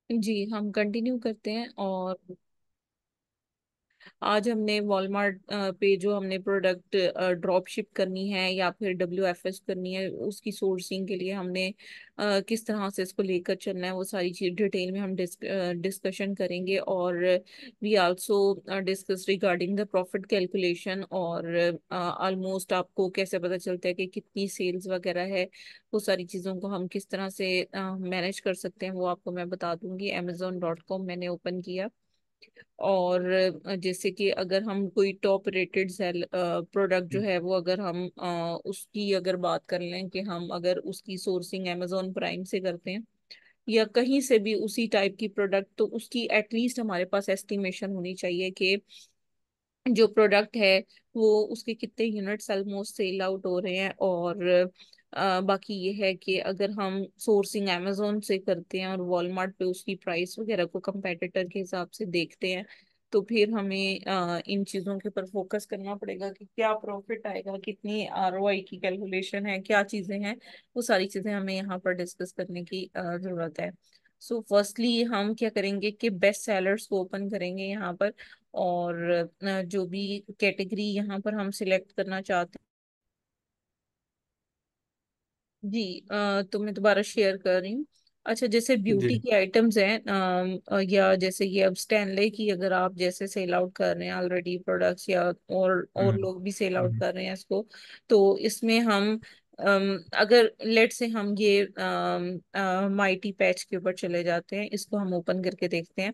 जी, हम कंटिन्यू करते हैं। और आज हमने वॉलमार्ट पे जो हमने प्रोडक्ट ड्रॉप शिप करनी है या फिर WFS करनी है, उसकी सोर्सिंग के लिए हमने किस तरह से इसको लेकर चलना है, वो सारी चीज डिटेल में हम डिस्कशन करेंगे। और we also discuss regarding the profit calculation. और ऑलमोस्ट आपको कैसे पता चलता है कि कितनी सेल्स वगैरह है, वो सारी चीज़ों को हम किस तरह से मैनेज कर सकते हैं, वो आपको मैं बता दूंगी। Amazon.com मैंने ओपन किया। और जैसे कि अगर हम कोई टॉप रेटेड सेल प्रोडक्ट जो है वो, अगर हम उसकी अगर बात कर लें कि हम अगर उसकी सोर्सिंग Amazon प्राइम से करते हैं या कहीं से भी उसी टाइप की प्रोडक्ट, तो उसकी एटलीस्ट हमारे पास एस्टिमेशन होनी चाहिए कि जो प्रोडक्ट है वो उसके कितने यूनिट्स ऑलमोस्ट सेल आउट हो रहे हैं। और बाकी ये है कि अगर हम सोर्सिंग अमेजोन से करते हैं और वॉलमार्ट पे उसकी प्राइस वगैरह को कंपेटिटर के हिसाब से देखते हैं, तो फिर हमें इन चीज़ों के ऊपर फोकस करना पड़ेगा कि क्या प्रॉफिट आएगा, कितनी ROI की कैलकुलेशन है, क्या चीज़ें हैं, वो सारी चीज़ें हमें यहाँ पर डिस्कस करने की ज़रूरत है। सो फर्स्टली हम क्या करेंगे कि बेस्ट सेलर्स को ओपन करेंगे यहाँ पर। और जो भी कैटेगरी यहाँ पर हम सिलेक्ट करना चाहते हैं। जी, तो मैं दोबारा शेयर कर रही हूँ। अच्छा, जैसे ब्यूटी जी। की आइटम्स हैं, या जैसे ये अब स्टैनले की अगर आप जैसे सेल आउट कर रहे हैं ऑलरेडी प्रोडक्ट्स, या और हम्म। लोग भी सेल आउट हम्म। कर रहे हैं इसको, तो इसमें हम अगर लेट से हम ये माइटी पैच के ऊपर चले जाते हैं, इसको हम ओपन करके देखते हैं।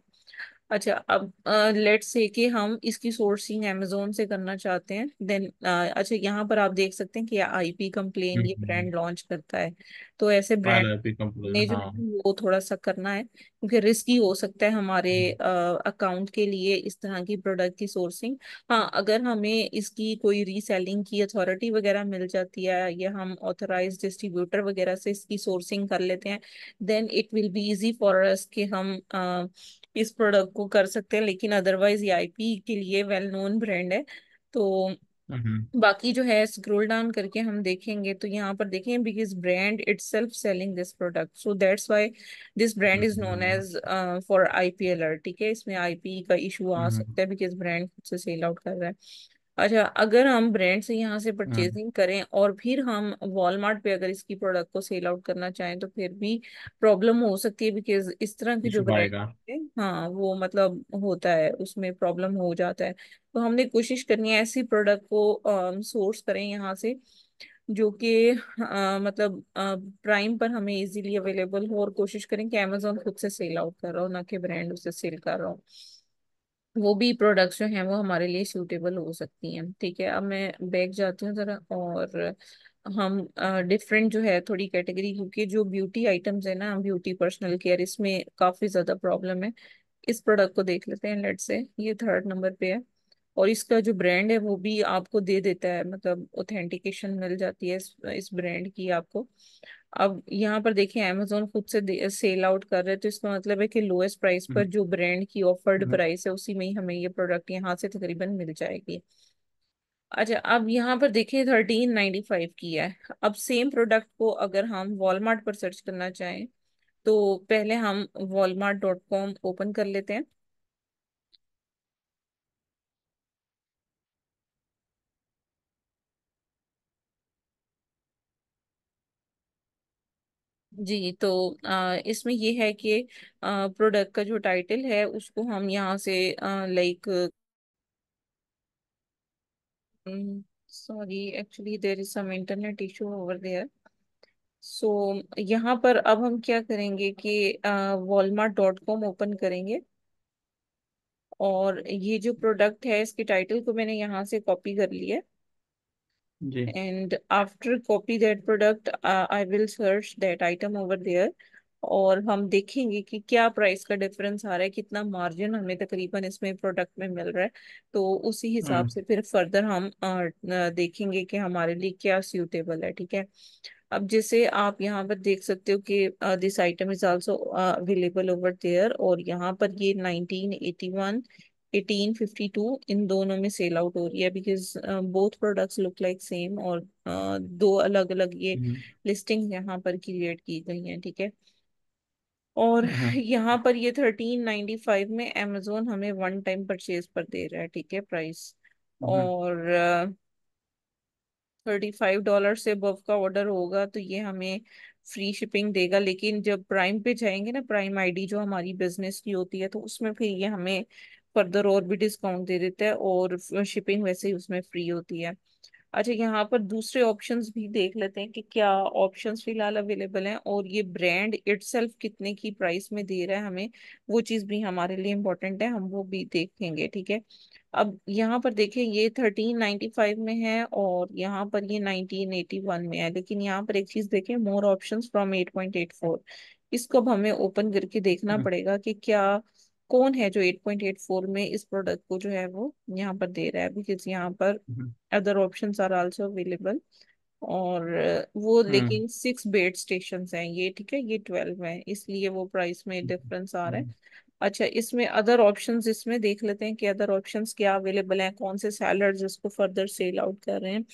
अच्छा, अब लेट्स से कि हम इसकी सोर्सिंग अमेजोन से करना चाहते हैं, देन अच्छा यहाँ पर आप देख सकते हैं कि IP कंप्लेन ये हम्म। ब्रांड लॉन्च करता है। तो ऐसे ब्रांड LRP कंप्लीट, ने जो हाँ। है वो थोड़ा सा करना है, क्योंकि रिस्की हो सकता है हमारे हम्म। अकाउंट के लिए इस तरह की प्रोडक्ट की सोर्सिंग। हाँ, अगर हमें इसकी कोई रीसेलिंग की अथॉरिटी वगैरह मिल जाती है या हम ऑथराइज डिस्ट्रीब्यूटर वगैरह से इसकी सोर्सिंग कर लेते हैं, then it will be easy for us कि हम इस प्रोडक्ट को कर सकते हैं। लेकिन अदरवाइज ये IP के लिए वेल नोन ब्रांड है। तो हम्म। बाकी जो है स्क्रॉल डाउन करके हम देखेंगे तो यहाँ पर देखें, because brand itself selling this product, so that's why this brand is known hmm. As for IP alert. ठीक है, इसमें IP का इशू आ हम्म। सकता है बिकॉज ब्रांड खुद से सेल आउट कर रहा है। अच्छा, अगर हम ब्रांड से यहाँ से हम्म। परचेजिंग करें और फिर हम वॉलमार्ट पे अगर इसकी प्रोडक्ट को सेल आउट करना चाहें, तो फिर भी प्रॉब्लम हो सकती है, बिकॉज इस तरह की जो इशू ब्रांड आएगा। है, हाँ, वो मतलब होता है, उसमें प्रॉब्लम हो जाता है। तो हमने कोशिश करनी है ऐसी प्रोडक्ट को सोर्स करें यहाँ से जो कि मतलब प्राइम पर हमें इजीली अवेलेबल हो, और कोशिश करें कि Amazon खुद से सेल आउट कर रहा हो, ना कि ब्रांड उसे सेल कर रहा हो। वो भी प्रोडक्ट्स जो हैं वो हमारे लिए सूटेबल हो सकती हैं। ठीक है, अब मैं बैग जाती हूँ जरा। और हम डिफरेंट जो है थोड़ी कैटेगरी, क्योंकि जो ब्यूटी आइटम्स है ना, ब्यूटी पर्सनल केयर, इसमें काफी ज्यादा प्रॉब्लम है। इस प्रोडक्ट को देख लेते हैं, लेट से ये थर्ड नंबर पे है। और इसका जो ब्रांड है वो भी आपको दे देता है, मतलब ऑथेंटिकेशन मिल जाती है इस ब्रांड की आपको। अब यहाँ पर देखिए, Amazon खुद से सेल आउट कर रहे हैं, तो इसका मतलब है कि लोएस्ट प्राइस पर हम्म। जो ब्रांड की ऑफर्ड हम्म। प्राइस है उसी में ही हमें ये प्रोडक्ट यहाँ से तकरीबन मिल जाएगी। अच्छा, अब यहाँ पर देखिए 1395 की है। अब सेम प्रोडक्ट को अगर हम वॉलमार्ट पर सर्च करना चाहें, तो पहले हम Walmart.com ओपन कर लेते हैं। जी, तो इसमें ये है कि प्रोडक्ट का जो टाइटल है उसको हम यहाँ से like, sorry actually there is some internet issue over there. So यहाँ पर अब हम क्या करेंगे कि Walmart.com ओपन करेंगे। और ये जो प्रोडक्ट है इसके टाइटल को मैंने यहाँ से कॉपी कर लिया। जी। And after copy that product I will search that item over there. और हम देखेंगे कि क्या प्राइस का डिफरेंस आ रहा है, कितना मार्जिन हमें तकरीबन इसमें प्रोडक्ट में मिल रहा है। तो उसी हिसाब हम्म। से फिर फर्दर हम देखेंगे कि हमारे लिए क्या सूटेबल है। ठीक है, अब जैसे आप यहाँ पर देख सकते हो कि this item is also available over there, और यहाँ पर ये 1981, 1852 इन दोनों में सेल आउट हो रही है, because both products look like same. और दो अलग अलग ये हम्म। लिस्टिंग यहाँ पर क्रिएट की गई हैं। ठीक है, और हम्म, यहाँ पर ये 1395 में अमेजोन हमें वन टाइम परचेज पर दे रहा है, ठीक है, प्राइस। हम्म, और $35 से अबव का ऑर्डर होगा तो ये हमें फ्री शिपिंग देगा, लेकिन जब प्राइम पे जाएंगे ना, प्राइम आईडी जो हमारी बिजनेस की होती है, तो उसमें फिर ये हमें फर्दर और भी डिस्काउंट दे देता है, और शिपिंग वैसे ही उसमें फ्री होती है। अच्छा, यहाँ पर दूसरे ऑप्शंस भी देख लेते हैं कि क्या ऑप्शंस फिलहाल अवेलेबल हैं, और ये ब्रांड इटसेल्फ कितने की प्राइस में दे रहा है हमें, वो चीज़ भी हमारे लिए इम्पोर्टेंट है, हम वो भी देखेंगे, ठीक है। अब यहाँ पर देखें, ये 1395 में है, और यहाँ पर ये 1981 में है, लेकिन यहाँ पर एक चीज देखें, मोर ऑप्शंस फ्रॉम 8.84। इसको अब हमें ओपन करके देखना हम्म, पड़ेगा कि क्या, कौन है जो 8.84 में इस प्रोडक्ट को जो है वो यहाँ पर दे रहा है, बिकॉज यहाँ पर hmm, other options are also available. और वो हम्म, लेकिन 6 बेड स्टेशन हैं ये, ठीक है, ये 12 है, इसलिए वो प्राइस में डिफरेंस आ रहा है। हम्म, अच्छा, इसमें अदर ऑप्शंस, इसमें देख लेते हैं कि अदर ऑप्शंस क्या अवेलेबल हैं, कौन से सैलड्स इसको फर्दर सेल आउट कर रहे हैं।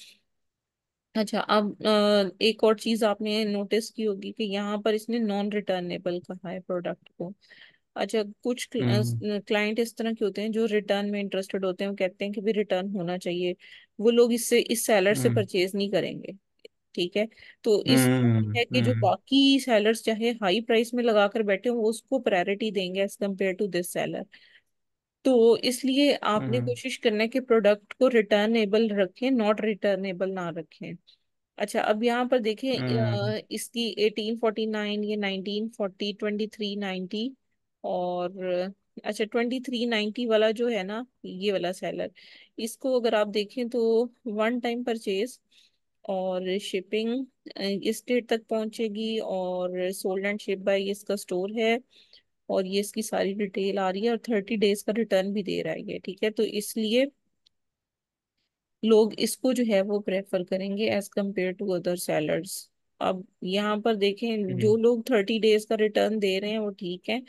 अच्छा, अब एक और चीज आपने नोटिस की होगी कि यहाँ पर इसने नॉन रिटर्नेबल कहा है प्रोडक्ट को। अच्छा, कुछ हम्म, क्लाइंट इस तरह के होते हैं जो रिटर्न में इंटरेस्टेड होते हैं, वो कहते हैं कि भी रिटर्न होना चाहिए, वो लोग इससे, इस सेलर से हम्म, परचेज नहीं करेंगे, ठीक है। तो इस हम्म, है कि जो हम्म, बाकी सेलर्स चाहे हाई प्राइस में लगाकर बैठे हो, वो उसको प्रायोरिटी देंगे as compare to this seller. तो इसलिए आपने हम्म, कोशिश करना है कि प्रोडक्ट को रिटर्नेबल रखें, नॉट रिटर्नेबल ना रखें। अच्छा, अब यहाँ पर देखें, हम्म, इसकी 1849, ये 1940, 2390, और अच्छा, 2390 वाला जो है ना, ये वाला सेलर, इसको अगर आप देखें तो वन टाइम परचेज और शिपिंग इस डेट तक पहुंचेगी, और सोल्ड एंड शिप बाय इसका स्टोर है, और ये इसकी सारी डिटेल आ रही है, और 30 डेज का रिटर्न भी दे रहा है ये, ठीक है। तो इसलिए लोग इसको जो है वो प्रेफर करेंगे as compare to other sellers. अब यहाँ पर देखें, जो हम्म, लोग 30 डेज का रिटर्न दे रहे हैं वो ठीक है,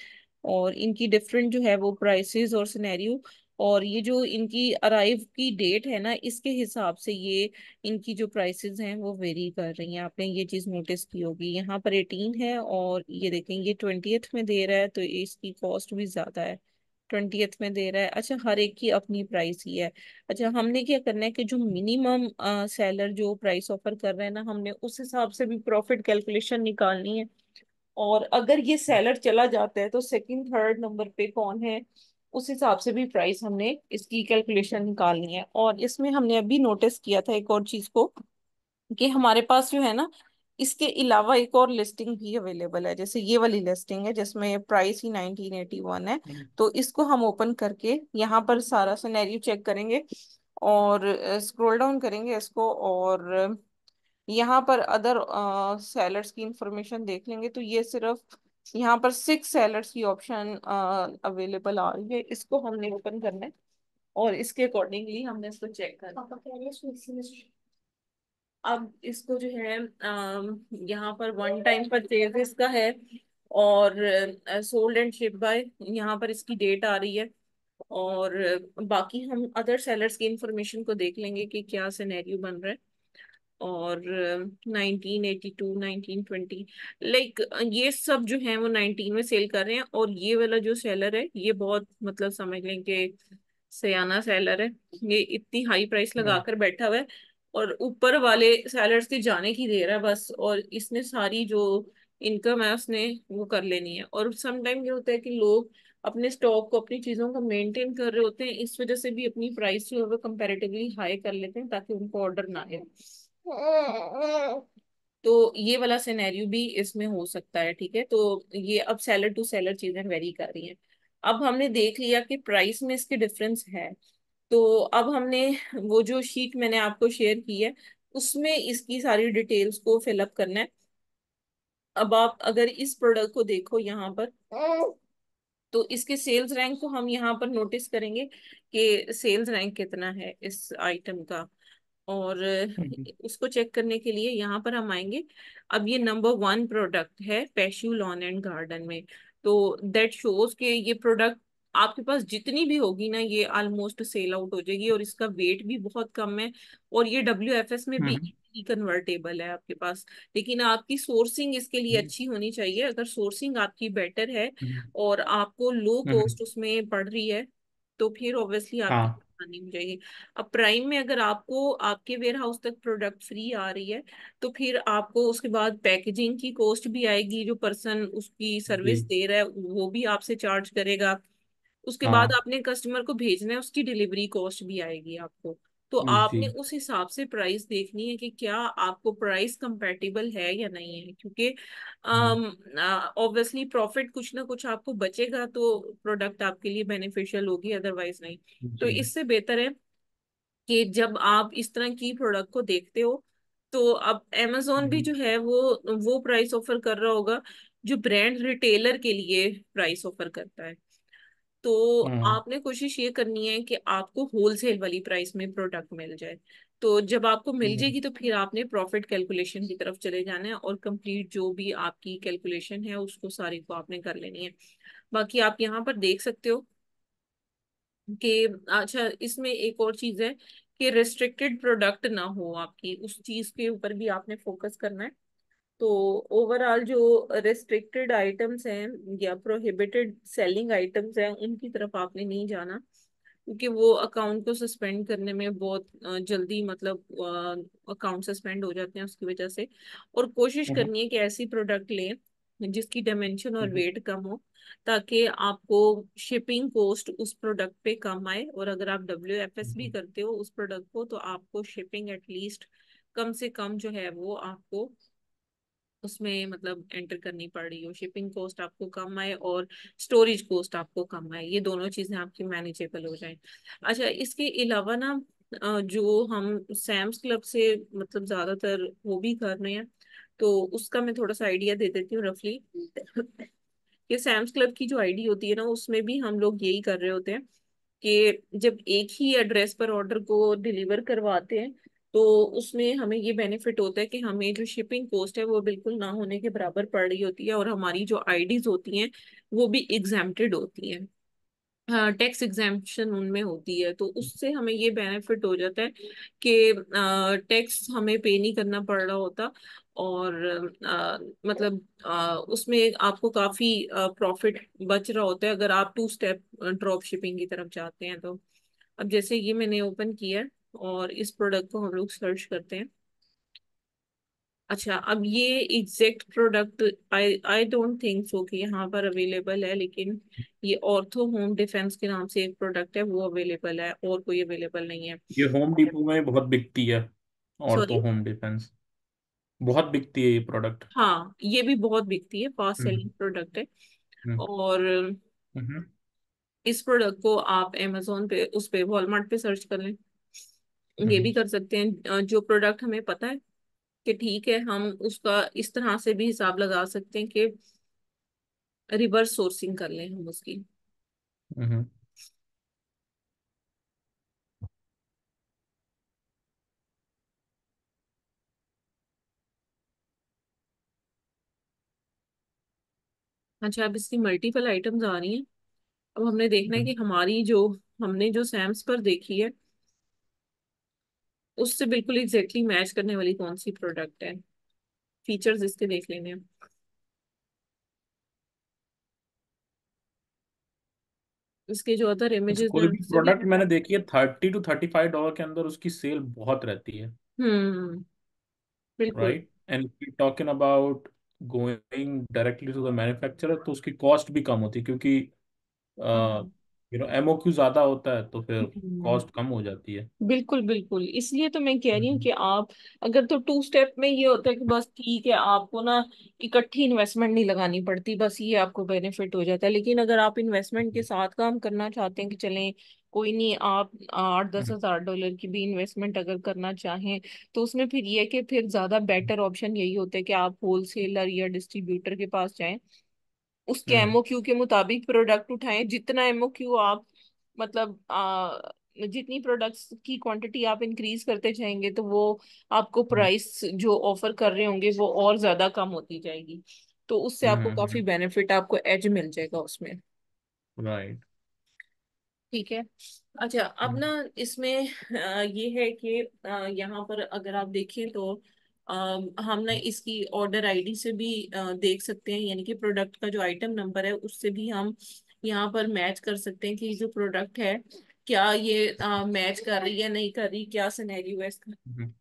और इनकी डिफरेंट जो है वो प्राइसेस और सिनेरियो, और ये जो इनकी अराइव की डेट है ना, इसके हिसाब से ये इनकी जो प्राइसेस हैं वो वेरी कर रही हैं। आपने ये चीज नोटिस की होगी, यहाँ पर 18 है, और ये देखें ये 20th में दे रहा है, तो इसकी कॉस्ट भी ज्यादा है, 20th में दे रहा है। अच्छा, हर एक की अपनी प्राइस ही है। अच्छा, हमने क्या करना है कि जो मिनिमम सेलर जो प्राइस ऑफर कर रहे हैं ना, हमने उस हिसाब से भी प्रॉफिट कैलकुलेशन निकालनी है, और अगर ये सेलर चला जाता है तो सेकंड थर्ड नंबर पे कौन है, उस हिसाब से भी प्राइस हमने इसकी कैलकुलेशन निकालनी है। और इसमें हमने अभी नोटिस किया था एक और चीज को, कि हमारे पास जो है ना, इसके अलावा एक और लिस्टिंग भी अवेलेबल है, जैसे ये वाली लिस्टिंग है जिसमें प्राइस ही 1981 है। हम्म, तो इसको हम ओपन करके यहाँ पर सारा सिनेरियो चेक करेंगे, और स्क्रॉल डाउन करेंगे इसको, और यहाँ पर अदर सेलर्स की इंफॉर्मेशन देख लेंगे, तो ये सिर्फ यहाँ पर 6 सेलर्स की ऑप्शन अवेलेबल आ रही है, इसको हमने ओपन करना है, और इसके अकॉर्डिंगली हमने इसको चेक करना है। अब इसको जो है यहाँ पर वन टाइम परचेज का है, और सोल्ड एंड शिप बाय, यहाँ पर इसकी डेट आ रही है, और बाकी हम अदर सेलर्स की इंफॉर्मेशन को देख लेंगे कि क्या सिनेरियो बन रहा है। और 1982, 1920, लाइक ये सब जो है वो 19 में सेल कर रहे हैं, और ये वाला जो सेलर है ये बहुत, मतलब समझ लें कि सयाना सेलर है, ये इतनी हाई प्राइस हम्म, लगाकर बैठा हुआ है, और ऊपर वाले सेलर्स के जाने की देर है बस, और इसने सारी जो इनकम है उसने वो कर लेनी है। और समटाइम ये होता है कि लोग अपने स्टॉक को, अपनी चीजों को मेंटेन कर रहे होते हैं, इस वजह से भी अपनी प्राइस जो है वो कंपैरेटिवली हाई कर लेते हैं ताकि उनको ऑर्डर ना आए। तो ये वाला सिनेरियो भी इसमें हो सकता है, ठीक है। तो ये अब सेलर टू सेलर चीजें वेरी कर रही हैं। अब हमने देख लिया कि प्राइस में इसके डिफरेंस है, तो अब हमने वो जो शीट मैंने आपको शेयर की है, उसमें इसकी सारी डिटेल्स को फिलअप करना है। अब आप अगर इस प्रोडक्ट को देखो यहाँ पर, तो इसके सेल्स रैंक को हम यहाँ पर नोटिस करेंगे कि सेल्स रैंक कितना है इस आइटम का, और हम्म, उसको चेक करने के लिए यहाँ पर हम आएंगे। अब ये नंबर 1 प्रोडक्ट है पैश्यू लॉन एंड गार्डन में, तो दैट शोज के ये प्रोडक्ट आपके पास जितनी भी होगी ना, ये ऑलमोस्ट सेल आउट हो जाएगी, और इसका वेट भी बहुत कम है, और ये WFS में भी हम्म, कन्वर्टेबल है आपके पास, लेकिन आपकी सोर्सिंग इसके लिए हम्म, अच्छी होनी चाहिए। अगर सोर्सिंग आपकी बेटर है हम्म, और आपको लो हम्म, कॉस्ट उसमें पड़ रही है, तो फिर ऑब्वियसली आपकी हाँ। आसानी हो जाएगी। अब प्राइम में अगर आपको आपके वेयर हाउस तक प्रोडक्ट फ्री आ रही है, तो फिर आपको उसके बाद पैकेजिंग की कॉस्ट भी आएगी, जो पर्सन उसकी सर्विस जी। दे रहा है वो भी आपसे चार्ज करेगा। उसके बाद हाँ। आपने कस्टमर को भेजना है, उसकी डिलीवरी कॉस्ट भी आएगी आपको। तो आपने जी। उस हिसाब से प्राइस देखनी है कि क्या आपको प्राइस कंपैटिबल है या नहीं है, क्योंकि हाँ। ऑब्वियसली प्रॉफिट कुछ ना कुछ आपको बचेगा तो प्रोडक्ट आपके लिए बेनिफिशियल होगी, अदरवाइज नहीं। तो जी। इससे बेहतर है कि जब आप इस तरह की प्रोडक्ट को देखते हो, तो अब amazon भी हम्म, जो है वो प्राइस ऑफर कर रहा होगा जो ब्रांड रिटेलर के लिए प्राइस ऑफर करता है। तो हम्म, आपने कोशिश ये करनी है कि आपको होलसेल वाली प्राइस में प्रोडक्ट मिल जाए। तो जब आपको मिल हम्म, जाएगी तो फिर आपने प्रॉफिट कैलकुलेशन की तरफ चले जाना है, और कंप्लीट जो भी आपकी कैलकुलेशन है उसको सारी को आपने कर लेनी है। बाकी आप यहाँ पर देख सकते हो कि अच्छा, इसमें एक और चीज है कि रिस्ट्रिक्टेड प्रोडक्ट ना हो आपकी, उस चीज के ऊपर भी आपने फोकस करना है। तो ओवरऑल जो रेस्ट्रिक्टेड आइटम्स हैं या प्रोहिबिटेड सेलिंग आइटम्स हैं उनकी तरफ आपने नहीं जाना, क्योंकि वो अकाउंट को सस्पेंड करने में बहुत जल्दी, मतलब अकाउंट सस्पेंड हो जाते हैं उसकी वजह से। और कोशिश हम्म, करनी है कि ऐसी प्रोडक्ट लें जिसकी डायमेंशन और हम्म, वेट कम हो, ताकि आपको शिपिंग कॉस्ट उस प्रोडक्ट पे कम आए। और अगर आप WFS भी हम्म, करते हो उस प्रोडक्ट को, तो आपको शिपिंग एटलीस्ट कम से कम जो है वो आपको उसमें मतलब एंटर करनी पड़ रही हो, शिपिंग कॉस्ट आपको कम आए और स्टोरेज कॉस्ट आपको कम आए, ये दोनों चीजें आपकी मैनेजेबल हो जाएं। अच्छा, इसके अलावा ना जो हम सैम्स क्लब से मतलब ज्यादातर वो भी कर रहे हैं, तो उसका मैं थोड़ा सा आइडिया दे देती हूँ रफली। कि सैम्स क्लब की जो आईडी होती है ना, उसमें भी हम लोग यही कर रहे होते हैं कि जब एक ही एड्रेस पर ऑर्डर को डिलीवर करवाते हैं, तो उसमें हमें ये बेनिफिट होता है कि हमें जो शिपिंग कॉस्ट है वो बिल्कुल ना होने के बराबर पड़ रही होती है, और हमारी जो आईडीज होती हैं वो भी एग्जेम्प्टेड होती हैं। टैक्स एग्जेम्पशन उनमें होती है, तो उससे हमें ये बेनिफिट हो जाता है कि टैक्स हमें पे नहीं करना पड़ रहा होता। और मतलब उसमें आपको काफी प्रॉफिट बच रहा होता है अगर आप 2 स्टेप ड्रॉप शिपिंग की तरफ जाते हैं तो। अब जैसे ये मैंने ओपन किया है और इस प्रोडक्ट को हम लोग सर्च करते हैं। अच्छा, अब ये exact product I I don't think so कि यहाँ पर अवेलेबल है, लेकिन ये ऑर्थो होम डिफेंस के नाम से एक प्रोडक्ट है, वो अवेलेबल है, और कोई अवेलेबल नहीं है। ये होम डिपो में बहुत बिकती है। और तो सॉरी। होम डिफेंस बहुत बिकती है ये प्रोडक्ट। हाँ, ये भी बहुत बिकती है, फास्ट सेलिंग हम्म, प्रोडक्ट है। हम्म, और हम्म, इस प्रोडक्ट को आप amazon पे, उस पे वॉलमार्ट पे सर्च कर लें, ये हम्म, भी कर सकते हैं। जो प्रोडक्ट हमें पता है कि ठीक है, हम उसका इस तरह से भी हिसाब लगा सकते हैं कि रिवर्स सोर्सिंग कर लें हम उसकी। हम्म। अच्छा, अब इसकी मल्टीपल आइटम्स आ रही हैं। अब हमने देखना है हम्म। कि हमारी जो हमने जो सैम्स पर देखी है उससे बिल्कुल एग्जैक्टली मैच करने वाली कौन सी प्रोडक्ट है। फीचर्स इसके देख लेने हैं। इसके जो अदर अच्छा, इमेजेस है कोई भी उनसे भी। प्रोडक्ट मैंने देखी है $30 to $35 के अंदर उसकी सेल बहुत रहती है। हम्म। बिल्कुल। Right, and talking about going directly to the manufacturer, तो उसकी कॉस्ट भी कम होती है, क्योंकि हाँ। एमओक्यू ज्यादा होता है तो फिर हम्म। कॉस्ट कम हो जाती है। बिल्कुल बिल्कुल, इसलिए तो मैं कह रही हूँ हम्म, कि आप अगर तो 2 स्टेप में ये होता है कि बस ठीक है, आपको ना इकट्ठी इन्वेस्टमेंट नहीं लगानी पड़ती, बस ये आपको बेनिफिट हो जाता है। लेकिन अगर आप इन्वेस्टमेंट के साथ काम करना चाहते हैं कि चलें कोई नहीं, आप 8-10 हज़ार डॉलर की भी इन्वेस्टमेंट अगर करना चाहें, तो उसमें फिर ये है कि फिर ज्यादा बेटर ऑप्शन यही होता है कि आप होलसेलर या डिस्ट्रीब्यूटर के पास जाएं, उसके हम्म, एमओक्यू के मुताबिक प्रोडक्ट उठाएं। जितना एमओक्यू आप मतलब जितनी प्रोडक्ट्स की क्वांटिटी आप इंक्रीज करते जाएंगे, तो वो आपको हम्म, प्राइस जो ऑफर कर रहे होंगे वो और ज्यादा कम होती जाएगी। तो उससे आपको काफी हम्म। बेनिफिट, आपको एज मिल जाएगा उसमें। राइट। ठीक है। अच्छा, अब ना इसमें ये है कि यहाँ पर अगर आप देखें तो हम ना इसकी ऑर्डर आईडी से भी देख सकते हैं, यानी कि प्रोडक्ट का जो आइटम नंबर है उससे भी हम यहाँ पर मैच कर सकते हैं कि जो प्रोडक्ट है क्या ये मैच कर रही है नहीं कर रही, क्या सिनेरियो है इसका। हम्म।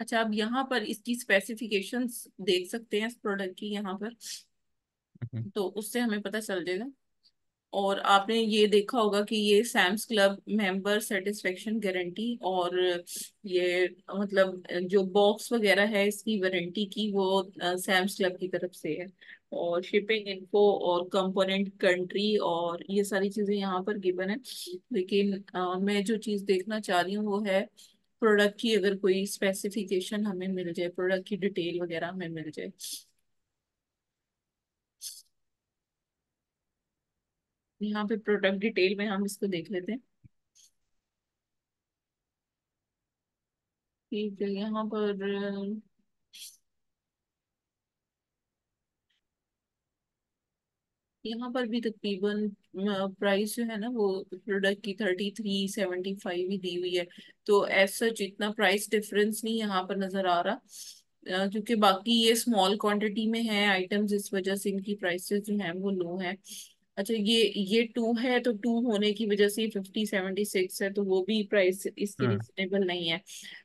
अच्छा, अब यहाँ पर इसकी स्पेसिफिकेशंस देख सकते हैं इस प्रोडक्ट की यहाँ पर, हम्म। तो उससे हमें पता चल जाएगा। और आपने ये देखा होगा कि ये Sam's club member satisfaction guarantee, और ये मतलब जो बॉक्स वगैरह है इसकी वारंटी की वो सैम्स क्लब की तरफ से है। और शिपिंग इन्फो और कंपोनेंट कंट्री और ये सारी चीजें यहाँ पर गिवन है। लेकिन मैं जो चीज देखना चाह रही हूँ वो है प्रोडक्ट की, अगर कोई स्पेसिफिकेशन हमें मिल जाए, प्रोडक्ट की डिटेल वगैरह हमें मिल जाए। यहाँ पे प्रोडक्ट डिटेल में हम इसको देख लेते हैं। ठीक है, यहाँ पर यहाँ पर भी तकरीबन प्राइस जो है ना वो प्रोडक्ट की 3375 ही दी हुई है। तो एज सच इतना प्राइस डिफरेंस नहीं यहाँ पर नजर आ रहा, क्योंकि बाकी ये स्मॉल क्वांटिटी में है आइटम्स, इस वजह से इनकी प्राइसेस जो है वो लो है। अच्छा, ये टू है तो टू होने की वजह से 5076 है, तो वो भी प्राइस इसकी हम्म। रिजनेबल नहीं है।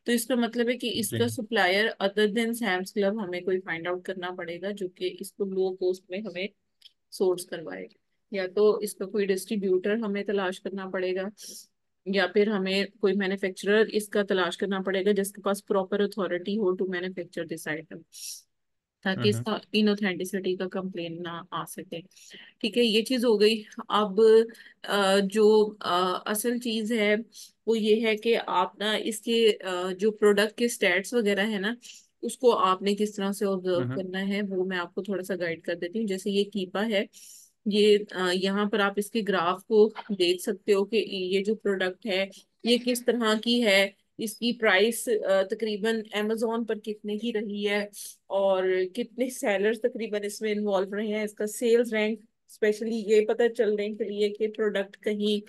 तो इसका मतलब है कि इसका जी। Supplier other than Sam's Club हमें कोई फाइंड आउट करना पड़ेगा जो कि इसको लो कॉस्ट में हमें सोर्स करवाएगा। या तो इसका कोई डिस्ट्रीब्यूटर हमें तलाश करना पड़ेगा, या फिर हमें कोई मैन्युफैक्चरर इसका तलाश करना पड़ेगा जिसके पास प्रॉपर अथॉरिटी हो टू मैन्युफैक्चर दिस आइटम, ताकि हम्म। इसका इनऑथेंटिसिटी का कंप्लेन ना आ सके। ठीक है, ये चीज हो गई। अब जो असल चीज है वो ये है कि आप ना इसके जो प्रोडक्ट के स्टैट्स वगैरह है ना उसको आपने किस तरह से ऑब्जर्व हम्म। करना है वो मैं आपको थोड़ा सा गाइड कर देती हूँ। जैसे ये कीपा है, ये यहाँ पर आप इसके ग्राफ को देख सकते हो कि ये जो प्रोडक्ट है ये किस तरह की है, इसकी प्राइस तकरीबन amazon पर कितने की रही है, और कितने सेलर्स तकरीबन इसमें इन्वॉल्व रहे हैं, इसका सेल्स रैंक, स्पेशली ये पता चलने के लिए कि प्रोडक्ट कहीं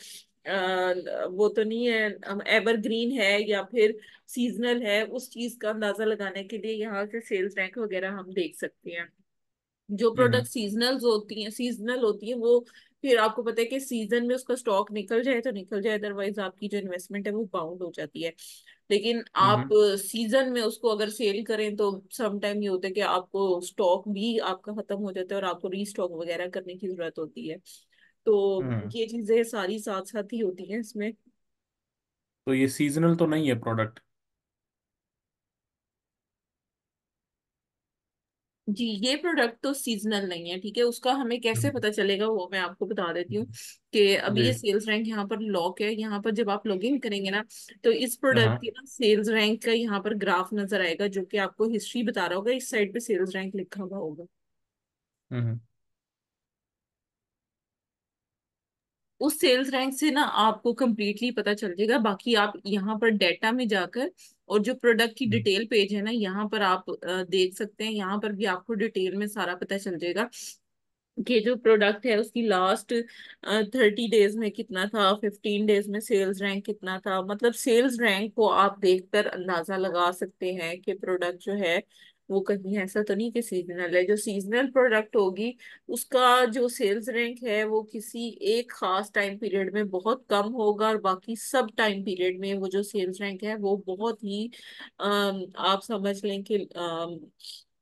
वो तो नहीं है एवरग्रीन है या फिर सीजनल है, उस चीज का अंदाजा लगाने के लिए यहाँ से सेल्स रैंक वगैरह हम देख सकते हैं। जो प्रोडक्ट हम्म। सीजनल होती है वो फिर आपको पता है कि सीजन में उसका स्टॉक निकल जाए तो निकल जाए, अदरवाइज आपकी जो इन्वेस्टमेंट है वो बाउंड हो जाती है। लेकिन आप हम्म। सीजन में उसको अगर सेल करें तो सम टाइम ये होता है कि आपको स्टॉक भी आपका खत्म हो जाता है और आपको रीस्टॉक वगैरह करने की जरूरत होती है। तो हम्म। ये चीजें सारी साथ साथ ही होती हैं इसमें। तो ये सीजनल तो नहीं है प्रोडक्ट? जी, ये प्रोडक्ट तो सीजनल नहीं है। ठीक है, उसका हमें कैसे हम्म। पता चलेगा वो मैं आपको बता देती हूँ कि अभी जी। ये सेल्स रैंक यहाँ पर लॉक है। यहाँ पर जब आप लॉगिन करेंगे ना तो इस प्रोडक्ट हाँ। की ना सेल्स रैंक का यहाँ पर ग्राफ नजर आएगा जो कि आपको हिस्ट्री बता रहा होगा, इस साइड पे सेल्स रैंक लिखा हुआ होगा। हम्म। उस सेल्स रैंक से ना आपको कंप्लीटली पता चल जाएगा। बाकी आप यहाँ पर डेटा में जाकर और जो प्रोडक्ट की हम्म। डिटेल पेज है ना यहाँ पर आप देख सकते हैं, यहाँ पर भी आपको डिटेल में सारा पता चल जाएगा कि जो प्रोडक्ट है उसकी लास्ट 30 डेज में कितना था, 15 डेज में सेल्स रैंक कितना था। मतलब सेल्स रैंक को आप देखकर अंदाजा लगा सकते हैं कि प्रोडक्ट जो है वो कहीं ऐसा तो नहीं कि सीजनल है। जो सीजनल प्रोडक्ट होगी उसका जो सेल्स रैंक है वो किसी एक खास टाइम पीरियड में बहुत कम होगा, और बाकी सब टाइम पीरियड में वो जो सेल्स रैंक है वो बहुत ही आप समझ लें कि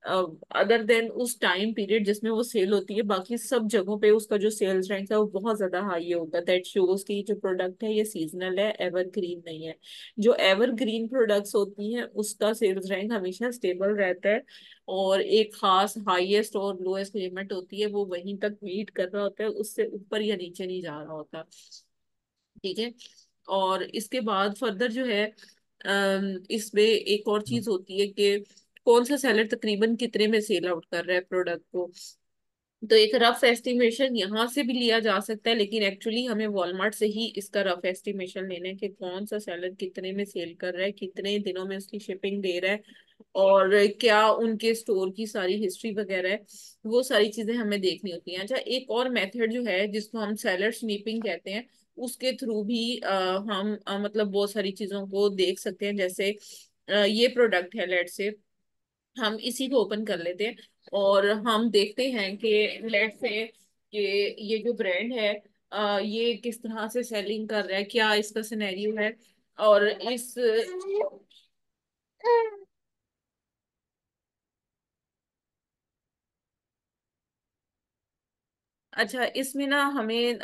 अदर देन उस टाइम पीरियड जिसमें वो सेल होती है बाकी सब जगहों पे उसका जो सेल्स रैंक है वो बहुत ज्यादा हाई होगा। दैट शोज की जो प्रोडक्ट है ये सीजनल है, एवरग्रीन नहीं है। जो एवरग्रीन प्रोडक्ट्स होती हैं उसका सेल्स रैंक हमेशा स्टेबल रहता है, और एक खास हाईएस्ट और लोएस्ट लिमिट होती है वो वहीं तक मीट कर रहा होता है, उससे ऊपर या नीचे नहीं जा रहा होता। ठीक है। और इसके बाद फर्दर जो है इसमें एक और चीज होती है कि कौन सा सेलर तकरीबन कितने में सेल आउट कर रहा है प्रोडक्ट को। तो एक रफ एस्टिमेशन यहाँ से भी लिया जा सकता है, लेकिन एक्चुअली हमें वॉलमार्ट से ही इसका रफ एस्टिमेशन लेना है कि कौन सा सेलर कितने में सेल कर रहा है, कितने दिनों में उसकी शिपिंग दे रहा है, और क्या उनके स्टोर की सारी हिस्ट्री वगैरह है, वो सारी चीजें हमें देखनी होती हैं। अच्छा, एक और मेथड जो है जिसको हम सेलर स्नीपिंग कहते हैं, उसके थ्रू भी हम मतलब बहुत सारी चीजों को देख सकते हैं। जैसे ये प्रोडक्ट है, लेट से हम इसी को ओपन कर लेते हैं और हम देखते हैं कि लेट से ये जो ब्रांड है ये किस तरह से सेलिंग कर रहा है, क्या इसका सिनेरियो है। और इस अच्छा, इसमें ना हमें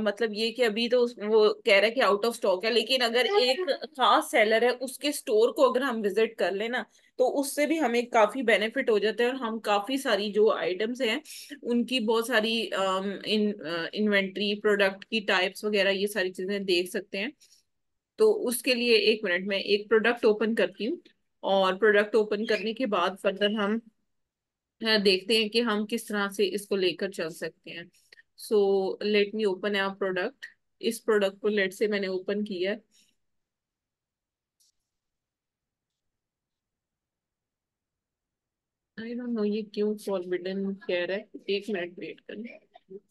मतलब ये कि अभी तो वो कह रहा है कि आउट ऑफ स्टॉक है, लेकिन अगर एक खास सेलर है उसके स्टोर को अगर हम विजिट कर लेना, तो उससे भी हमें काफी बेनिफिट हो जाता है, और हम काफी सारी जो आइटम्स हैं उनकी बहुत सारी इन्वेंट्री, प्रोडक्ट की टाइप्स वगैरह, ये सारी चीजें देख सकते हैं। तो उसके लिए एक मिनट में एक प्रोडक्ट ओपन करती हूँ, और प्रोडक्ट ओपन करने के बाद फर्दर हम देखते हैं कि हम किस तरह से इसको लेकर चल सकते हैं। So let me open a product. इस प्रोडक्ट को लेट से मैंने ओपन किया है। आई डोंट नो ये क्यों फॉरबिडन कह रहा है, एक मिनट वेट करना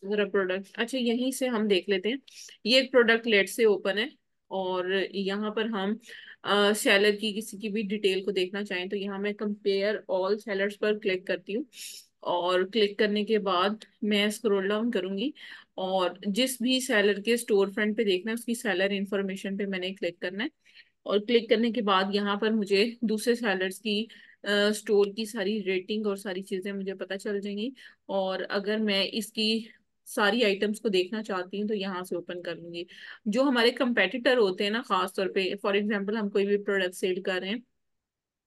जरा। प्रोडक्ट, अच्छा यहीं से हम देख लेते हैं। ये एक प्रोडक्ट लेट से ओपन है, और यहाँ पर हम सेलर की किसी की भी डिटेल को देखना चाहें तो यहाँ मैं कंपेयर ऑल सेलर्स पर क्लिक करती हूँ, और क्लिक करने के बाद मैं स्क्रॉल डाउन करूंगी, और जिस भी सेलर के स्टोर फ्रंट पे देखना है उसकी सेलर इंफॉर्मेशन पे मैंने क्लिक करना है। और क्लिक करने के बाद यहाँ पर मुझे दूसरे सेलर्स की स्टोर की सारी रेटिंग और सारी चीजें मुझे पता चल जाएंगी। और अगर मैं इसकी सारी आइटम्स को देखना चाहती हूँ तो यहाँ से ओपन कर लूंगी। जो हमारे कंपेटिटर होते हैं ना, खास तौर पे फॉर एग्जांपल हम कोई भी प्रोडक्ट सेल कर रहे हैं,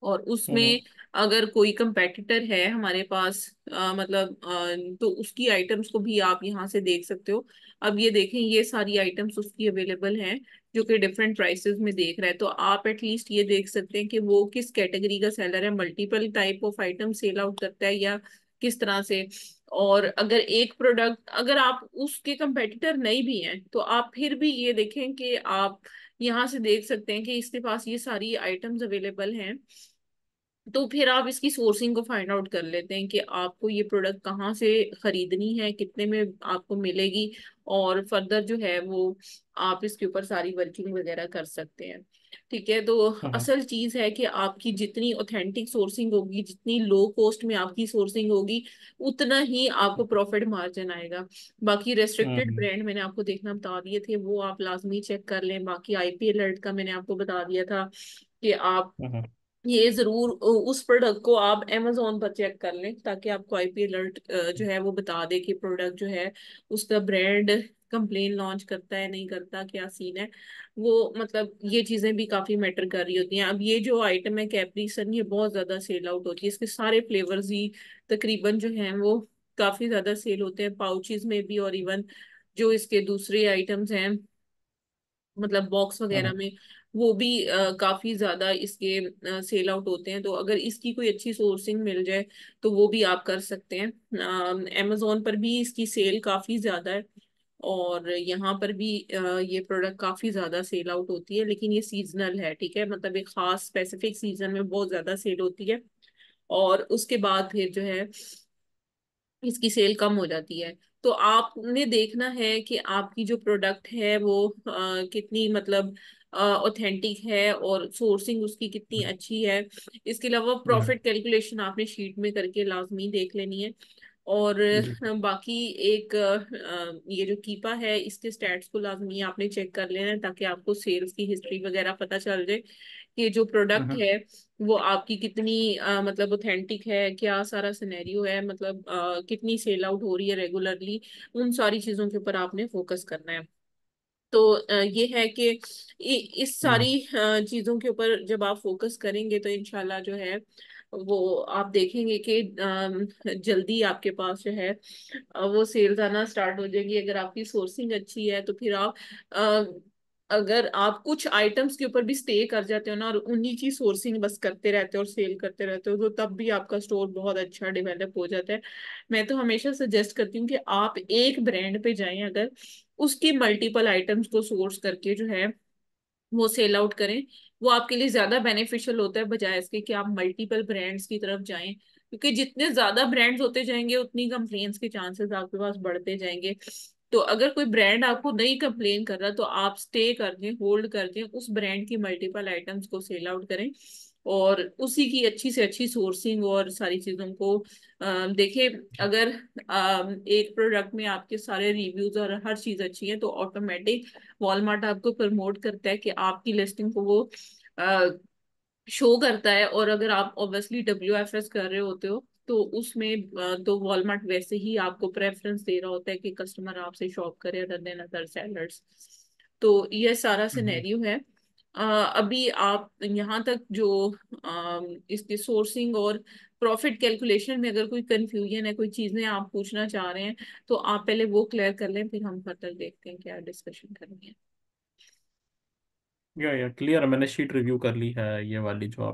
और हम्म। उसमें अगर कोई कंपेटिटर है हमारे पास, मतलब तो उसकी आइटम्स को भी आप यहाँ से देख सकते हो। अब ये देखें, ये सारी आइटम्स उसकी अवेलेबल हैं जो कि डिफरेंट प्राइसेस में देख रहा है, तो आप एटलीस्ट ये देख सकते हैं कि वो किस कैटेगरी का सेलर है, multiple type of item sell out करता है या किस तरह से। और अगर एक प्रोडक्ट, अगर आप उसके कंपेटिटर नहीं भी हैं तो आप फिर भी ये देखें कि आप यहाँ से देख सकते हैं कि इसके पास ये सारी आइटम्स अवेलेबल हैं। तो फिर आप इसकी सोर्सिंग को फाइंड आउट कर लेते हैं कि आपको ये प्रोडक्ट कहाँ से खरीदनी है, कितने में आपको मिलेगी, और फर्दर जो है वो आप इसके ऊपर सारी वर्किंग वगैरह कर सकते हैं। ठीक है, तो हम्म। असल चीज है कि आपकी जितनी ऑथेंटिक सोर्सिंग होगी, जितनी लो कॉस्ट में आपकी सोर्सिंग होगी, उतना ही आपको प्रॉफिट मार्जिन आएगा। बाकी रेस्ट्रिक्टेड हम्म। ब्रांड मैंने आपको देखना बता दिए थे, वो आप लाजमी चेक कर लें। बाकी आईपी अलर्ट का मैंने आपको बता दिया था कि आप हम्म। ये जरूर उस प्रोडक्ट को आप Amazon पर चेक कर लें, ताकि आपको आईपी अलर्ट जो है वो बता दे कि प्रोडक्ट जो है उसका ब्रांड कंप्लेन लॉन्च करता है नहीं करता, क्या सीन है वो। मतलब ये चीजें भी काफी मैटर कर रही होती हैं। अब ये जो आइटम है कैप्री सन, ये बहुत ज्यादा सेल आउट होती है, इसके सारे फ्लेवर्स ही तकरीबन जो हैं वो काफी ज्यादा सेल होते हैं, पाउचेस में भी, और इवन जो इसके दूसरे आइटम्स हैं मतलब बॉक्स वगैरह हम्म। में, वो भी काफी ज्यादा इसके सेल आउट होते हैं। तो अगर इसकी कोई अच्छी सोर्सिंग मिल जाए तो वो भी आप कर सकते हैं। Amazon पर भी इसकी सेल काफी ज्यादा है, और यहाँ पर भी ये प्रोडक्ट काफी ज्यादा सेल आउट होती है, लेकिन ये सीजनल है, ठीक है, मतलब एक खास स्पेसिफिक सीजन में बहुत ज्यादा सेल होती है, और उसके बाद फिर जो है इसकी सेल कम हो जाती है। तो आपने देखना है कि आपकी जो प्रोडक्ट है वो कितनी मतलब ऑथेंटिक है, और सोर्सिंग उसकी कितनी अच्छी है। इसके अलावा हम्म। प्रॉफिट कैलकुलेशन आपने शीट में करके लाजमी देख लेनी है। और जी। बाकी एक ये जो कीपा है इसके स्टैट्स को लाजमी आपने चेक कर लेना है, ताकि आपको सेल्स की हिस्ट्री वगैरह पता चल जाए कि जो प्रोडक्ट हम्म। है वो आपकी कितनी मतलब ऑथेंटिक है, क्या सारा सिनेरियो है, मतलब कितनी सेल आउट हो रही है रेगुलरली। उन सारी चीजों के ऊपर आपने फोकस करना है। तो ये है कि इस हम्म। सारी चीजों के ऊपर जब आप फोकस करेंगे तो इंशाल्लाह जो है वो आप देखेंगे कि जल्दी आपके पास जो है वो सेल्स आना स्टार्ट हो जाएगी। अगर आपकी सोर्सिंग अच्छी है तो फिर आप अगर आप कुछ आइटम्स के ऊपर भी स्टे कर जाते हो ना, और उन्हीं की सोर्सिंग बस करते रहते हो और सेल करते रहते हो, तो तब भी आपका स्टोर बहुत अच्छा डेवलप हो जाता है। मैं तो हमेशा सजेस्ट करती हूँ कि आप एक ब्रांड पे जाएं, अगर उसकी मल्टीपल आइटम्स को सोर्स करके जो है वो सेल आउट करें, वो आपके लिए ज्यादा बेनिफिशियल होता है, बजाय इसके कि आप मल्टीपल ब्रांड्स की तरफ जाएं, क्योंकि जितने ज्यादा ब्रांड्स होते जाएंगे उतनी कंप्लेन्स के चांसेस आपके पास बढ़ते जाएंगे। तो अगर कोई ब्रांड आपको नहीं कंप्लेन कर रहा, तो आप स्टे कर दें, होल्ड कर दें, उस ब्रांड की मल्टीपल आइटम्स को सेल आउट करें, और उसी की अच्छी से अच्छी सोर्सिंग और सारी चीजों को देखें। अगर एक प्रोडक्ट में आपके सारे रिव्यूज और हर चीज अच्छी है, तो ऑटोमेटिक वॉलमार्ट आपको प्रमोट करता है कि आपकी लिस्टिंग को वो शो करता है। और अगर आप ऑब्वियसली WFS कर रहे होते हो, तो उसमें तो वॉलमार्ट वैसे ही आपको प्रेफरेंस दे रहा होता है कि कस्टमर आपसे शॉप करे अदर देन अदर सेलर्स। तो ये सारा हम्म। सिनेरियो है। अभी आप यहाँ तक जो इसके सोर्सिंग और प्रॉफिट कैलकुलेशन में अगर कोई कंफ्यूजन है, कोई चीजें आप पूछना चाह रहे हैं, तो आप पहले वो क्लियर कर लें, फिर हम फर्दर देखते हैं क्या डिस्कशन करेंगे। या क्लियर, मैंने शीट रिव्यू कर ली है, ये वाली जो